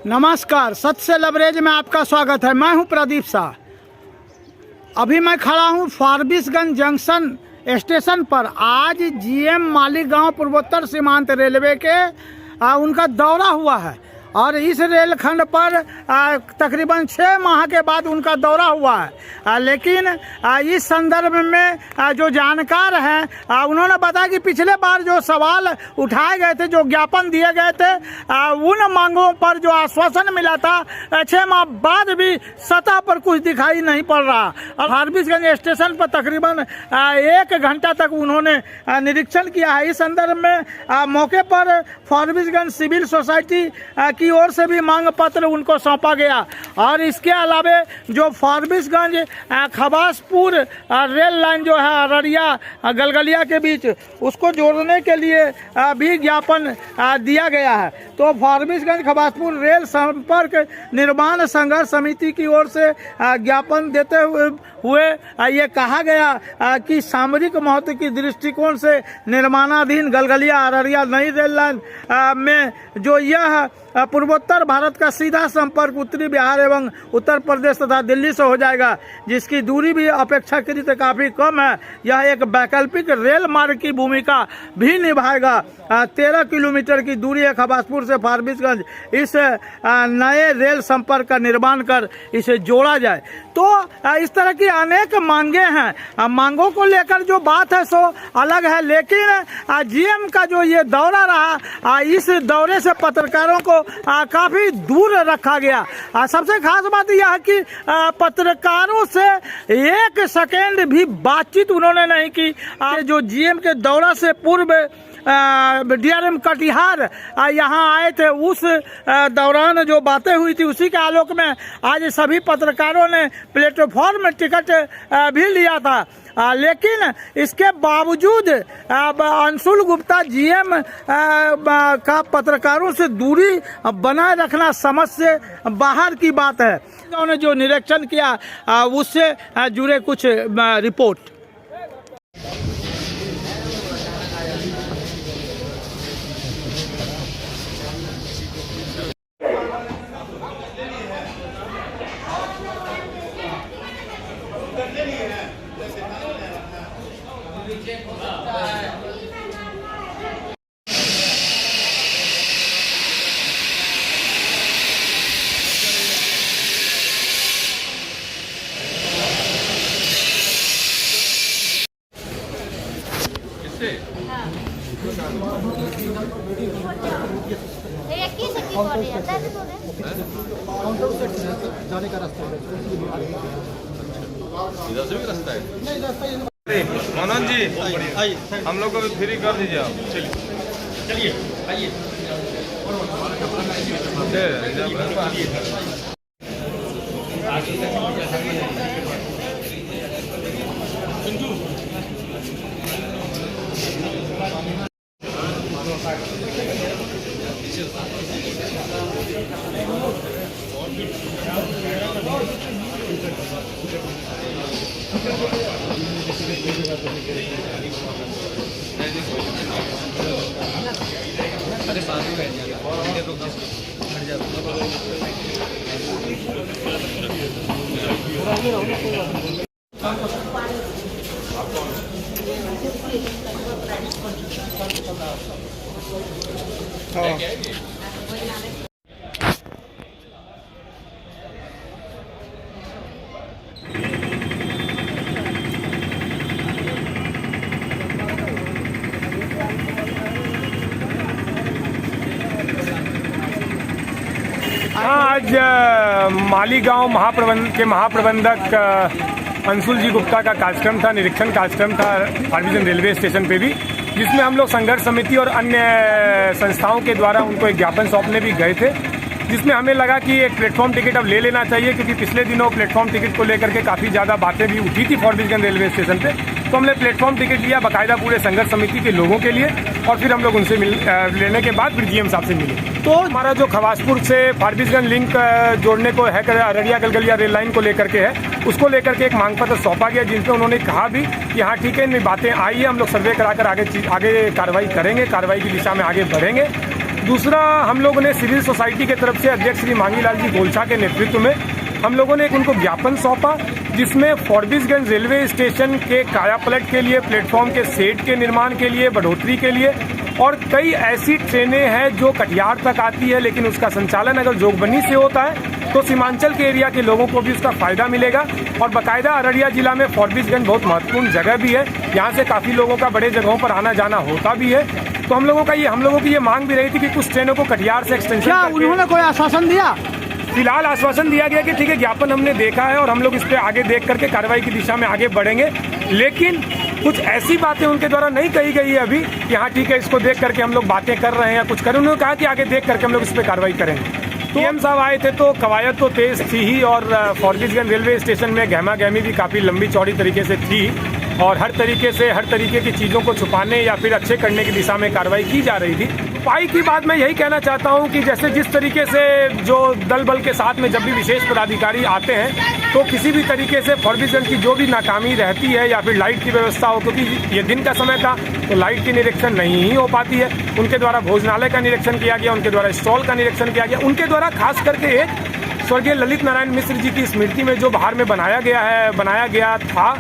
नमस्कार, सत्य से लबरेज में आपका स्वागत है। मैं हूं प्रदीप शाह। अभी मैं खड़ा हूं फारबिसगंज जंक्शन स्टेशन पर। आज जीएम मालीगांव पूर्वोत्तर सीमांत रेलवे के उनका दौरा हुआ है और इस रेलखंड पर तकरीबन 6 माह के बाद उनका दौरा हुआ है। लेकिन इस संदर्भ में जो जानकार हैं उन्होंने बताया कि पिछले बार जो सवाल उठाए गए थे, जो ज्ञापन दिए गए थे, उन मांगों पर जो आश्वासन मिला था 6 माह बाद भी सतह पर कुछ दिखाई नहीं पड़ रहा। और फारबिसगंज स्टेशन पर तकरीबन 1 घंटा तक उन्होंने निरीक्षण किया है। इस संदर्भ में मौके पर फारबिसगंज सिविल सोसाइटी की ओर से भी मांग पत्र उनको सौंपा गया। और इसके अलावे जो फारबिसगंज खबासपुर रेल लाइन जो है अररिया गलगलिया के बीच, उसको जोड़ने के लिए भी ज्ञापन दिया गया है। तो फारबिसगंज खबासपुर रेल संपर्क निर्माण संघर्ष समिति की ओर से ज्ञापन देते हुए ये कहा गया कि सामरिक महत्व की दृष्टिकोण से निर्माणाधीन गलगलिया अररिया नई रेल लाइन में जो यह पूर्वोत्तर भारत का सीधा संपर्क उत्तरी बिहार एवं उत्तर प्रदेश तथा दिल्ली से हो जाएगा, जिसकी दूरी भी अपेक्षाकृत काफ़ी कम है। यह एक वैकल्पिक रेल मार्ग की भूमिका भी निभाएगा। 13 किलोमीटर की दूरी है खबासपुर से फारबिसगंज। इस नए रेल संपर्क का निर्माण कर इसे जोड़ा जाए। तो इस तरह की अनेक मांगे हैं। मांगों को लेकर जो बात है सो अलग है, लेकिन जीएम का जो ये दौरा रहा, इस दौरे से पत्रकारों को काफी दूर रखा गया। सबसे खास बात यह है कि पत्रकारों से 1 सेकेंड भी बातचीत उन्होंने नहीं की। जो जीएम के दौरा से पूर्व डीआरएम कटिहार यहाँ आए थे, उस दौरान जो बातें हुई थी उसी के आलोक में आज सभी पत्रकारों ने प्लेटफॉर्म टिकट भी लिया था। लेकिन इसके बावजूद अंशुल गुप्ता जीएम का पत्रकारों से दूरी बनाए रखना समझ से बाहर की बात है। उन्होंने जो निरीक्षण किया उससे जुड़े कुछ रिपोर्ट। जाने का रास्ता इधर से भी रास्ता है? नहीं, रास्ता ये। मनोज जी, हम लोग को भी फ्री कर दीजिए आप। चलिए आइए। अरे साथ में बैठ आज मालीगांव महाप्रबंधक अंशुल जी गुप्ता का कार्यक्रम था, निरीक्षण कार्यक्रम था फारबिसगंज रेलवे स्टेशन पे भी, जिसमें हम लोग संघर्ष समिति और अन्य संस्थाओं के द्वारा उनको एक ज्ञापन सौंपने भी गए थे, जिसमें हमें लगा कि एक प्लेटफॉर्म टिकट अब ले लेना चाहिए, क्योंकि पिछले दिनों प्लेटफॉर्म टिकट को लेकर के काफ़ी ज़्यादा बातें भी उठी थी फारबिसगंज रेलवे स्टेशन पे। तो हमने प्लेटफॉर्म टिकट लिया बाकायदा पूरे संघर्ष समिति के लोगों के लिए, और फिर हम लोग उनसे लेने के बाद फिर जीएम साहब से मिले। तो हमारा जो खबासपुर से फारबिसगंज लिंक जोड़ने को है, अररिया गलगलिया रेल लाइन को लेकर के है, उसको लेकर के एक मांग पत्र सौंपा गया, जिसमें उन्होंने कहा भी कि हाँ ठीक है, इनमें बातें आई है, हम लोग सर्वे कराकर आगे कार्रवाई करेंगे, कार्रवाई की दिशा में आगे बढ़ेंगे। दूसरा, हम लोगों ने सिविल सोसाइटी की तरफ से अध्यक्ष श्री मांगीलाल जी गोलछा के नेतृत्व में हम लोगों ने उनको ज्ञापन सौंपा, जिसमें फॉरबिसगंज रेलवे स्टेशन के कायापलट के लिए, प्लेटफॉर्म के सेट के निर्माण के लिए, बढ़ोतरी के लिए, और कई ऐसी ट्रेनें हैं जो कटिहार तक आती है, लेकिन उसका संचालन अगर जोगबनी से होता है तो सीमांचल के एरिया के लोगों को भी उसका फायदा मिलेगा। और बाकायदा अररिया जिला में फॉरबिसगंज बहुत महत्वपूर्ण जगह भी है, यहाँ से काफ़ी लोगों का बड़े जगहों पर आना जाना होता भी है। तो हम लोगों की ये मांग भी रही थी कि कुछ ट्रेनों को कटिहार से एक्सटेंशन। क्या उन्होंने कोई आश्वासन दिया? फिलहाल आश्वासन दिया गया कि ठीक है, ज्ञापन हमने देखा है और हम लोग इस पर आगे देख करके कार्रवाई की दिशा में आगे बढ़ेंगे, लेकिन कुछ ऐसी बातें उनके द्वारा नहीं कही गई है अभी कि हाँ ठीक है, इसको देख करके हम लोग बातें कर रहे हैं या कुछ करें। उन्होंने कहा कि आगे देख करके हम लोग इस पर कार्रवाई करेंगे। PM साहब आए थे तो कवायद तो तेज थी ही, और फॉरबिसगंज रेलवे स्टेशन में गहमा गहमी भी काफ़ी लंबी चौड़ी तरीके से थी, और हर तरीके की चीज़ों को छुपाने या फिर अच्छे करने की दिशा में कार्रवाई की जा रही थी। उपाय की बात मैं यही कहना चाहता हूं कि जैसे जिस तरीके से जो दल बल के साथ में जब भी विशेष पदाधिकारी आते हैं तो किसी भी तरीके से फॉरबिसगंज की जो भी नाकामी रहती है या फिर लाइट की व्यवस्था हो, क्योंकि ये दिन का समय था तो लाइट की निरीक्षण नहीं हो पाती है, उनके द्वारा भोजनालय का निरीक्षण किया गया, उनके द्वारा स्टॉल का निरीक्षण किया गया, उनके द्वारा खास करके एक स्वर्गीय ललित नारायण मिश्र जी की स्मृति में जो बाहर में बनाया गया था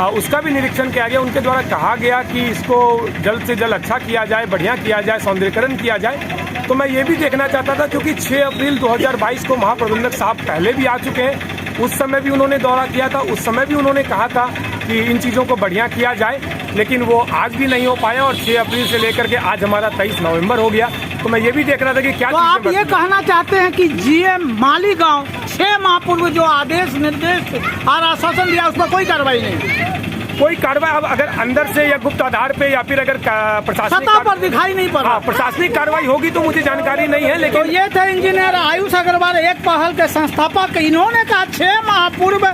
उसका भी निरीक्षण किया गया। उनके द्वारा कहा गया कि इसको जल्द से जल्द अच्छा किया जाए, बढ़िया किया जाए, सौंदर्यीकरण किया जाए। तो मैं ये भी देखना चाहता था, क्योंकि 6 अप्रैल 2022 को महाप्रबंधक साहब पहले भी आ चुके हैं, उस समय भी उन्होंने दौरा किया था, उस समय भी उन्होंने कहा था कि इन चीज़ों को बढ़िया किया जाए, लेकिन वो आज भी नहीं हो पाया, और 6 अप्रैल से लेकर के आज हमारा 23 नवंबर हो गया। तो मैं ये भी देख रहा था कि क्या। तो आप ये कहना चाहते हैं कि GM मालीगांव 6 माह पूर्व जो आदेश निर्देश और आश्वासन दिया, उस पर कोई कार्रवाई नहीं? कोई कार्रवाई अब अगर अंदर से या गुप्त आधार पे या फिर अगर प्रशासनिक सतह पर दिखाई नहीं पड़ रहा। प्रशासनिक कार्रवाई होगी तो मुझे जानकारी नहीं है, लेकिन तो ये थे इंजीनियर आयुष अग्रवाल, एक पहल के संस्थापक। इन्होंने कहा 6 माह पूर्व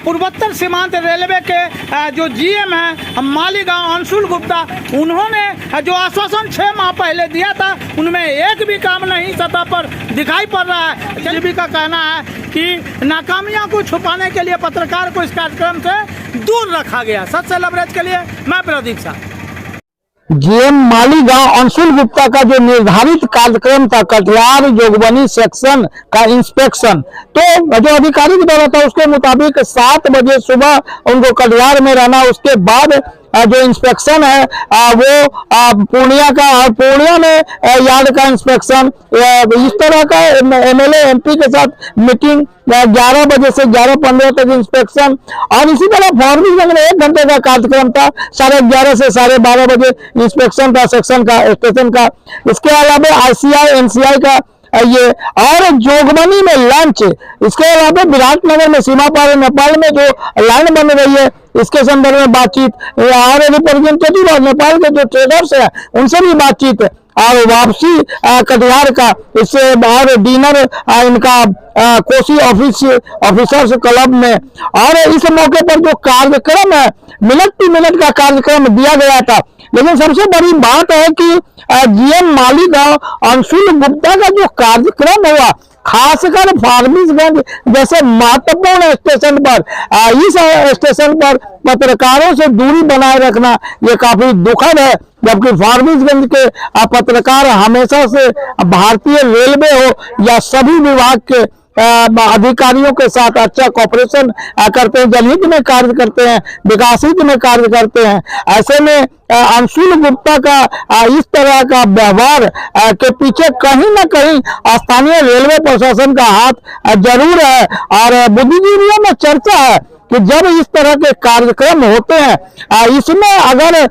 पूर्वोत्तर सीमांत रेलवे के जो GM है मालीगांव अंशुल गुप्ता, उन्होंने जो आश्वासन 6 माह पहले दिया था उनमें एक भी काम नहीं सतह पर दिखाई पड़ रहा है। जलबी का कहना है कि नाकामियां को छुपाने के लिए पत्रकार को इस कार्यक्रम से दूर रखा गया। सच से लबरेज के लिए मैं प्रदीप साहब। GM मालीगांव अंशुल गुप्ता का जो निर्धारित कार्यक्रम था कटिहार जोगबनी सेक्शन का इंस्पेक्शन, तो जो अधिकारी के द्वारा था उसके मुताबिक 7 बजे सुबह उनको कटिहार में रहना, उसके बाद जो इंस्पेक्शन है वो पूर्णिया का, और पूर्णिया में यार्ड का इंस्पेक्शन, इस तरह का MLA MP के साथ मीटिंग, 11 बजे से 11:15 तक इंस्पेक्शन, और इसी तरह फॉरबिसगंज में 1 घंटे का कार्यक्रम था, 11:30 से 12:30 बजे इंस्पेक्शन था सेक्शन का, स्टेशन का। इसके अलावा ICI NCI का ये, और जोगबनी में लंच, इसके अलावा विराटनगर में सीमा पार नेपाल में जो लाइन बन रही है इसके संदर्भ में बातचीत, और रिप्रेजेंटेटिव और नेपाल के जो ट्रेडर्स हैं उनसे भी बातचीत, और वापसी कटिहार का, इससे बाहर डिनर इनका कोसी ऑफिसर्स क्लब में। और इस मौके पर जो कार्यक्रम है मिनट टू मिनट का कार्यक्रम दिया गया था, लेकिन सबसे बड़ी बात है कि GM मालीगांव अंशुल गुप्ता का जो कार्यक्रम हुआ, खासकर फॉरबिसगंज जैसे महत्वपूर्ण स्टेशन पर, इस स्टेशन पर पत्रकारों से दूरी बनाए रखना ये काफी दुखद है, जबकि फॉरबिसगंज के पत्रकार हमेशा से भारतीय रेलवे हो या सभी विभाग के अधिकारियों के साथ अच्छा कॉपरेशन करते हैं, जनहित में कार्य करते हैं, विकास हित में कार्य करते हैं। ऐसे में अंशुल गुप्ता का इस तरह का व्यवहार के पीछे कहीं ना कहीं स्थानीय रेलवे प्रशासन का हाथ जरूर है, और बुद्धिजीवियों में चर्चा है कि जब इस तरह के कार्यक्रम होते हैं, इसमें अगर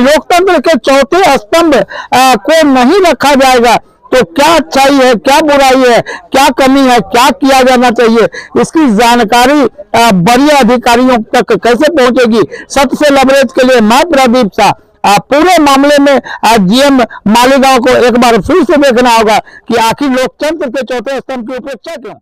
लोकतंत्र के चौथे स्तंभ को नहीं रखा जाएगा तो क्या अच्छाई है, क्या बुराई है, क्या कमी है, क्या किया जाना चाहिए, इसकी जानकारी बड़ी अधिकारियों तक कैसे पहुंचेगी। सत्य से लबरेज के लिए मैं प्रदीप शाह। पूरे मामले में GM मालीगांव को एक बार फिर से देखना होगा कि आखिर लोकतंत्र के चौथे स्तंभ की उपेक्षा क्यों।